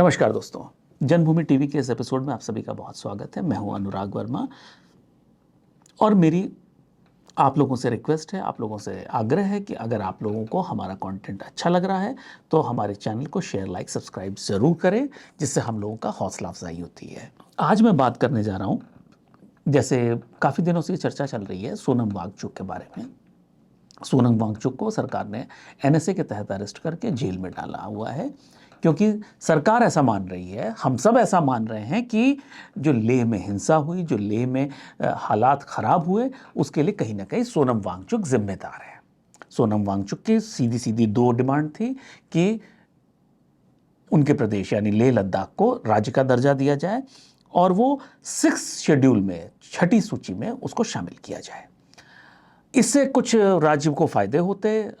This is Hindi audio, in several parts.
नमस्कार दोस्तों, जन्मभूमि टीवी के इस एपिसोड में आप सभी का बहुत स्वागत है। मैं हूं अनुराग वर्मा और मेरी आप लोगों से रिक्वेस्ट है, आप लोगों से आग्रह है कि अगर आप लोगों को हमारा कंटेंट अच्छा लग रहा है तो हमारे चैनल को शेयर, लाइक, सब्सक्राइब ज़रूर करें, जिससे हम लोगों का हौसला अफजाई होती है। आज मैं बात करने जा रहा हूं, जैसे काफ़ी दिनों से चर्चा चल रही है सोनम वांगचुक के बारे में। सोनम वांगचुक को सरकार ने एनएसए के तहत अरेस्ट करके जेल में डाला हुआ है, क्योंकि सरकार ऐसा मान रही है, हम सब ऐसा मान रहे हैं कि जो लेह में हिंसा हुई, जो लेह में हालात ख़राब हुए, उसके लिए कहीं ना कहीं सोनम वांगचुक जिम्मेदार है। सोनम वांगचुक की सीधी सीधी दो डिमांड थी कि उनके प्रदेश यानी लेह लद्दाख को राज्य का दर्जा दिया जाए और वो 6 शेड्यूल में, छठी सूची में उसको शामिल किया जाए। इससे कुछ राज्यों को फायदे होते।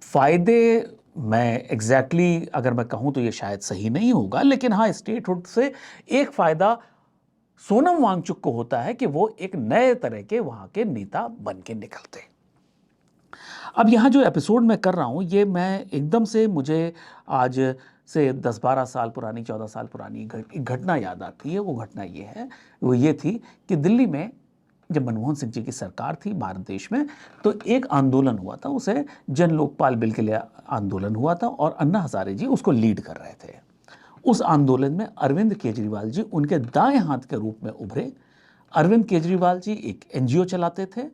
फायदे मैं एग्जैक्टली अगर मैं कहूं तो ये शायद सही नहीं होगा, लेकिन हाँ, स्टेटहुड से एक फायदा सोनम वांगचुक को होता है कि वो एक नए तरह के वहां के नेता बन के निकलते। अब यहाँ जो एपिसोड मैं कर रहा हूँ, ये मैं एकदम से मुझे आज से 10-12 साल पुरानी, 14 साल पुरानी एक घटना याद आती है। वो घटना ये है, वो ये थी कि दिल्ली में जब मनमोहन सिंह जी की सरकार थी भारत देश में, तो एक आंदोलन हुआ था, उसे जन लोकपाल बिल के लिए आंदोलन हुआ था और अन्ना हजारे जी उसको लीड कर रहे थे। उस आंदोलन में अरविंद केजरीवाल जी उनके दाएं हाथ के रूप में उभरे। अरविंद केजरीवाल जी एक एनजीओ चलाते थे।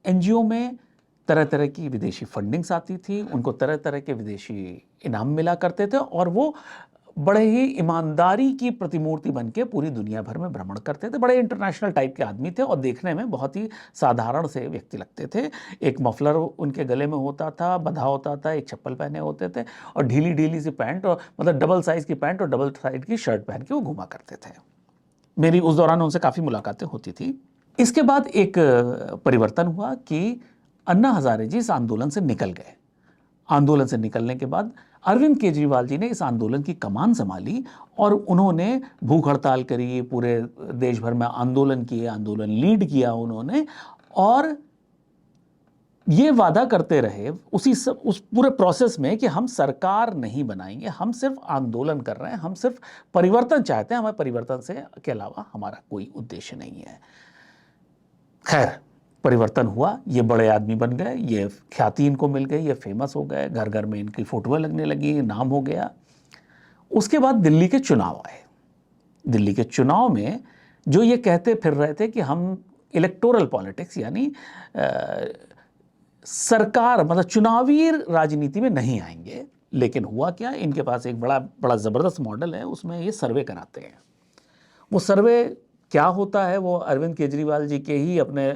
एनजीओ में तरह तरह की विदेशी फंडिंग्स आती थी, उनको तरह तरह के विदेशी इनाम मिला करते थे और वो बड़े ही ईमानदारी की प्रतिमूर्ति बन के पूरी दुनिया भर में भ्रमण करते थे। बड़े इंटरनेशनल टाइप के आदमी थे और देखने में बहुत ही साधारण से व्यक्ति लगते थे। एक मफलर उनके गले में होता था, बंधा होता था, एक चप्पल पहने होते थे और ढीली ढीली सी पैंट, और मतलब डबल साइज की पैंट और डबल साइज की शर्ट पहन के वो घुमा करते थे। मेरी उस दौरान उनसे काफ़ी मुलाकातें होती थी। इसके बाद एक परिवर्तन हुआ कि अन्ना हजारे जी इस आंदोलन से निकल गए। आंदोलन से निकलने के बाद अरविंद केजरीवाल जी ने इस आंदोलन की कमान संभाली और उन्होंने भूख हड़ताल करी, पूरे देश भर में आंदोलन किए, आंदोलन लीड किया उन्होंने और ये वादा करते रहे उस पूरे प्रोसेस में कि हम सरकार नहीं बनाएंगे, हम सिर्फ आंदोलन कर रहे हैं, हम सिर्फ परिवर्तन चाहते हैं, हमें परिवर्तन से के अलावा हमारा कोई उद्देश्य नहीं है। खैर, परिवर्तन हुआ, ये बड़े आदमी बन गए, ये ख्याति इनको मिल गई, ये फेमस हो गए, घर घर में इनकी फोटोएं लगने लगी, नाम हो गया। उसके बाद दिल्ली के चुनाव आए। दिल्ली के चुनाव में जो ये कहते फिर रहे थे कि हम इलेक्टोरल पॉलिटिक्स यानी सरकार मतलब चुनावी राजनीति में नहीं आएंगे, लेकिन हुआ क्या, इनके पास एक बड़ा बड़ा ज़बरदस्त मॉडल है, उसमें ये सर्वे कराते हैं। वो सर्वे क्या होता है, वो अरविंद केजरीवाल जी के ही अपने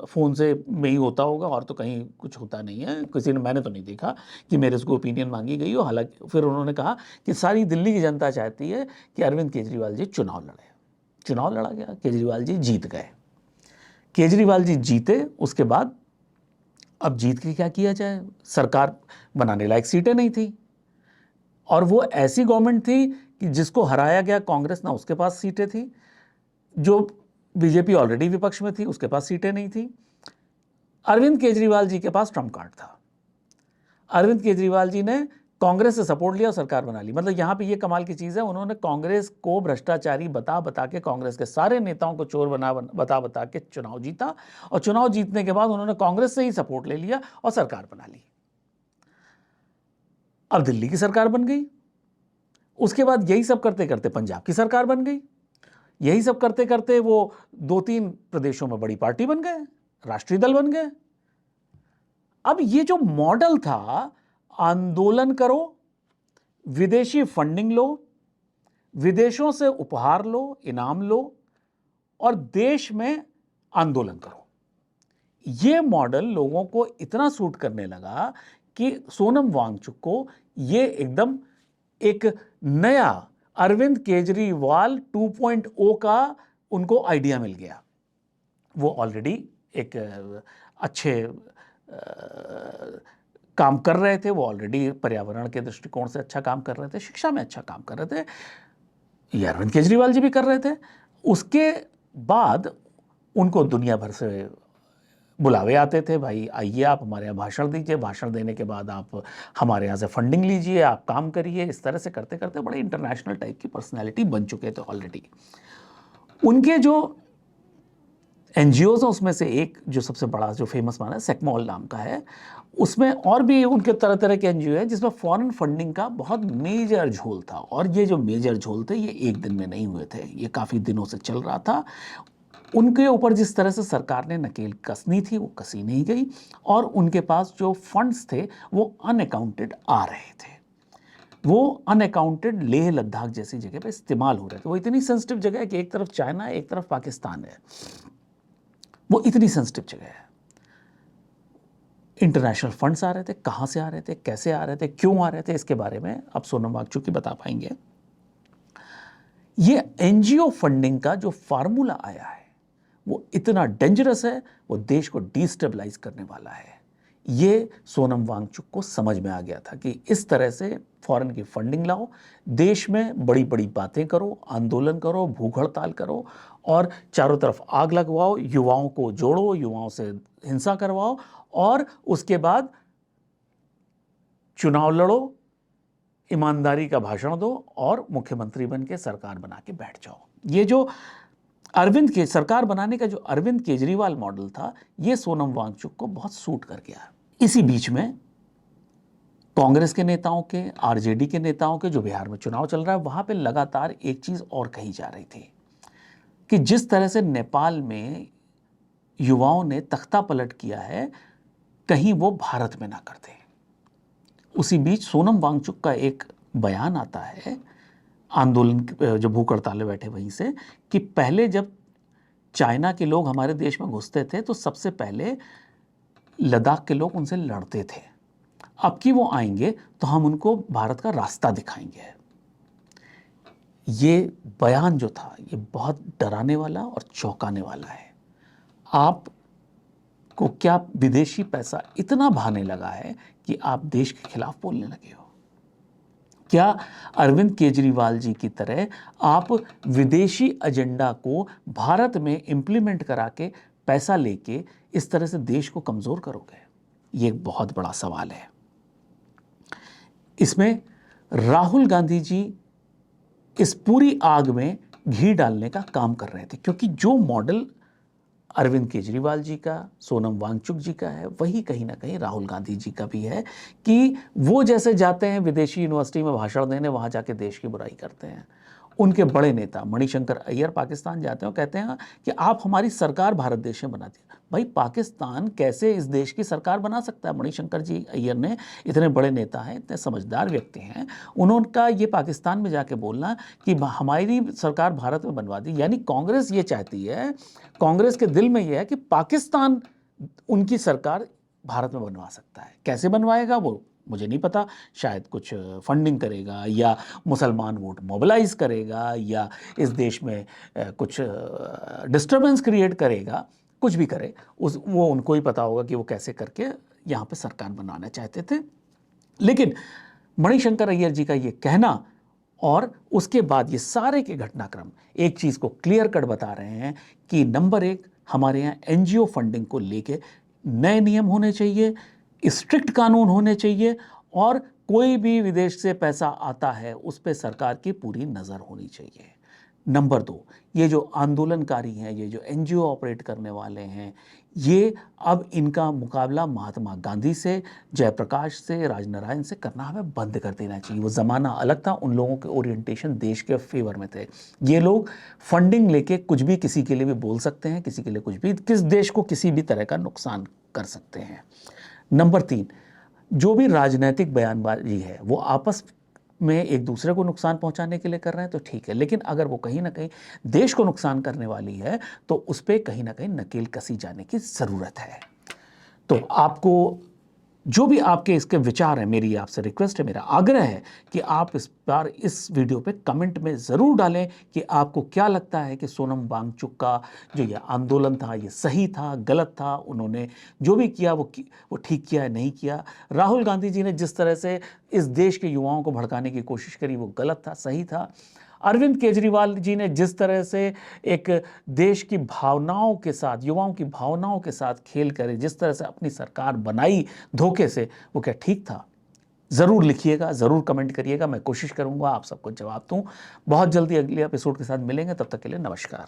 फ़ोन से में ही होता होगा और तो कहीं कुछ होता नहीं है। किसी ने, मैंने तो नहीं देखा कि मेरे से ओपिनियन मांगी गई हो। हालांकि फिर उन्होंने कहा कि सारी दिल्ली की जनता चाहती है कि अरविंद केजरीवाल जी चुनाव लड़े। चुनाव लड़ा गया, केजरीवाल जी जीत गए। केजरीवाल जी जीते, उसके बाद अब जीत के क्या किया जाए, सरकार बनाने लायक सीटें नहीं थी और वो ऐसी गवर्नमेंट थी कि जिसको हराया गया कांग्रेस, ना उसके पास सीटें थी, जो बीजेपी ऑलरेडी विपक्ष में थी उसके पास सीटें नहीं थी। अरविंद केजरीवाल जी के पास ट्रम्प कार्ड था। अरविंद केजरीवाल जी ने कांग्रेस से सपोर्ट लिया और सरकार बना ली। मतलब यहाँ पे ये कमाल की चीज़ है, उन्होंने कांग्रेस को भ्रष्टाचारी बता बता के, कांग्रेस के सारे नेताओं को चोर बता बता के चुनाव जीता और चुनाव जीतने के बाद उन्होंने कांग्रेस से ही सपोर्ट ले लिया और सरकार बना ली। अब दिल्ली की सरकार बन गई। उसके बाद यही सब करते करते पंजाब की सरकार बन गई। यही सब करते करते वो 2-3 प्रदेशों में बड़ी पार्टी बन गए, राष्ट्रीय दल बन गए। अब ये जो मॉडल था, आंदोलन करो, विदेशी फंडिंग लो, विदेशों से उपहार लो, इनाम लो और देश में आंदोलन करो, ये मॉडल लोगों को इतना सूट करने लगा कि सोनम वांगचुक को ये एकदम एक नया अरविंद केजरीवाल 2.0 का उनको आइडिया मिल गया। वो ऑलरेडी एक अच्छे काम कर रहे थे, वो ऑलरेडी पर्यावरण के दृष्टिकोण से अच्छा काम कर रहे थे, शिक्षा में अच्छा काम कर रहे थे, ये अरविंद केजरीवाल जी भी कर रहे थे। उसके बाद उनको दुनिया भर से बुलावे आते थे, भाई आइए आप हमारे यहाँ भाषण दीजिए, भाषण देने के बाद आप हमारे यहाँ से फंडिंग लीजिए, आप काम करिए। इस तरह से करते करते बड़े इंटरनेशनल टाइप की पर्सनैलिटी बन चुके थे ऑलरेडी। उनके जो एनजीओज हैं उसमें से एक जो सबसे बड़ा जो फेमस माना है सेक्मॉल नाम का है, उसमें और भी उनके तरह तरह के एनजीओ है जिसमें फॉरेन फंडिंग का बहुत मेजर झोल था। और ये जो मेजर झोल थे ये एक दिन में नहीं हुए थे, ये काफ़ी दिनों से चल रहा था। उनके ऊपर जिस तरह से सरकार ने नकेल कसनी थी वो कसी नहीं गई, और उनके पास जो फंड्स थे वो अनअकाउंटेड आ रहे थे, वो अनअकाउंटेड लेह लद्दाख जैसी जगह पे इस्तेमाल हो रहे थे। वो इतनी सेंसिटिव जगह है कि एक तरफ चाइना है, एक तरफ पाकिस्तान है, वो इतनी सेंसिटिव जगह है। इंटरनेशनल फंड्स आ रहे थे, कहाँ से आ रहे थे, कैसे आ रहे थे, क्यों आ रहे थे, इसके बारे में अब सोनम वांगचुक ही बता पाएंगे। ये एनजीओ फंडिंग का जो फार्मूला आया है वो इतना डेंजरस है, वो देश को डिस्टेबलाइज करने वाला है। ये सोनम वांगचुक को समझ में आ गया था कि इस तरह से फॉरेन की फंडिंग लाओ, देश में बड़ी बड़ी बातें करो, आंदोलन करो, भूख हड़ताल करो, और चारों तरफ आग लगवाओ, युवाओं को जोड़ो, युवाओं से हिंसा करवाओ, और उसके बाद चुनाव लड़ो, ईमानदारी का भाषण दो और मुख्यमंत्री बन के सरकार बना के बैठ जाओ। ये जो अरविंद के सरकार बनाने का जो अरविंद केजरीवाल मॉडल था, ये सोनम वांगचुक को बहुत सूट कर गया। इसी बीच में कांग्रेस के नेताओं के, आरजेडी के नेताओं के, जो बिहार में चुनाव चल रहा है वहां पे लगातार एक चीज और कही जा रही थी कि जिस तरह से नेपाल में युवाओं ने तख्ता पलट किया है, कहीं वो भारत में ना कर दे। उसी बीच सोनम वांगचुक का एक बयान आता है आंदोलन जो भूख हड़ताल बैठे वहीं से, कि पहले जब चाइना के लोग हमारे देश में घुसते थे तो सबसे पहले लद्दाख के लोग उनसे लड़ते थे, अब कि वो आएंगे तो हम उनको भारत का रास्ता दिखाएंगे। ये बयान जो था ये बहुत डराने वाला और चौंकाने वाला है। आपको क्या विदेशी पैसा इतना भाने लगा है कि आप देश के खिलाफ बोलने लगे हो? क्या अरविंद केजरीवाल जी की तरह आप विदेशी एजेंडा को भारत में इंप्लीमेंट करा के पैसा लेके इस तरह से देश को कमजोर करोगे? ये एक बहुत बड़ा सवाल है। इसमें राहुल गांधी जी इस पूरी आग में घी डालने का काम कर रहे थे, क्योंकि जो मॉडल अरविंद केजरीवाल जी का, सोनम वांगचुक जी का है, वही कहीं ना कहीं राहुल गांधी जी का भी है कि वो जैसे जाते हैं विदेशी यूनिवर्सिटी में भाषण देने, वहाँ जाके देश की बुराई करते हैं। उनके बड़े नेता मणिशंकर अय्यर पाकिस्तान जाते हैं और कहते हैं कि आप हमारी सरकार भारत देश में बना दी। भाई पाकिस्तान कैसे इस देश की सरकार बना सकता है? मणिशंकर जी अय्यर ने, इतने बड़े नेता हैं, इतने समझदार व्यक्ति हैं, उन्होंने ये पाकिस्तान में जाके बोलना कि हमारी सरकार भारत में बनवा दी, यानी कांग्रेस ये चाहती है, कांग्रेस के दिल में यह है कि पाकिस्तान उनकी सरकार भारत में बनवा सकता है। कैसे बनवाएगा वो मुझे नहीं पता, शायद कुछ फंडिंग करेगा या मुसलमान वोट मोबिलाइज करेगा या इस देश में कुछ डिस्टर्बेंस क्रिएट करेगा, कुछ भी करे, वो उनको ही पता होगा कि वो कैसे करके यहाँ पे सरकार बनाना चाहते थे। लेकिन मणिशंकर अय्यर जी का ये कहना और उसके बाद ये सारे के घटनाक्रम एक चीज़ को क्लियर कट बता रहे हैं कि नंबर एक, हमारे यहाँ एनजीओ फंडिंग को लेके नए नियम होने चाहिए, स्ट्रिक्ट कानून होने चाहिए, और कोई भी विदेश से पैसा आता है उस पर सरकार की पूरी नज़र होनी चाहिए। नंबर दो, ये जो आंदोलनकारी हैं, ये जो एनजीओ ऑपरेट करने वाले हैं, ये अब इनका मुकाबला महात्मा गांधी से, जयप्रकाश से, राजनारायण से करना हमें बंद कर देना चाहिए। वो ज़माना अलग था, उन लोगों के ओरिएंटेशन देश के फेवर में थे। ये लोग फंडिंग लेके कुछ भी किसी के लिए भी बोल सकते हैं, किसी के लिए कुछ भी, किस देश को किसी भी तरह का नुकसान कर सकते हैं। नंबर तीन, जो भी राजनीतिक बयानबाजी है वो आपस में एक दूसरे को नुकसान पहुंचाने के लिए कर रहे हैं तो ठीक है, लेकिन अगर वो कहीं ना कहीं देश को नुकसान करने वाली है तो उस पर कहीं ना कहीं नकेल कसी जाने की ज़रूरत है। तो आपको जो भी आपके इसके विचार हैं, मेरी आपसे रिक्वेस्ट है, मेरा आग्रह है कि आप इस बार इस वीडियो पे कमेंट में ज़रूर डालें कि आपको क्या लगता है कि सोनम वांगचुक का जो ये आंदोलन था ये सही था, गलत था, उन्होंने जो भी किया वो ठीक किया है, नहीं किया। राहुल गांधी जी ने जिस तरह से इस देश के युवाओं को भड़काने की कोशिश करी वो गलत था, सही था। अरविंद केजरीवाल जी ने जिस तरह से एक देश की भावनाओं के साथ, युवाओं की भावनाओं के साथ खेल कर जिस तरह से अपनी सरकार बनाई धोखे से, वो क्या ठीक था? ज़रूर लिखिएगा, ज़रूर कमेंट करिएगा, मैं कोशिश करूँगा आप सबको जवाब दूँ। बहुत जल्दी अगले एपिसोड के साथ मिलेंगे, तब तक के लिए नमस्कार।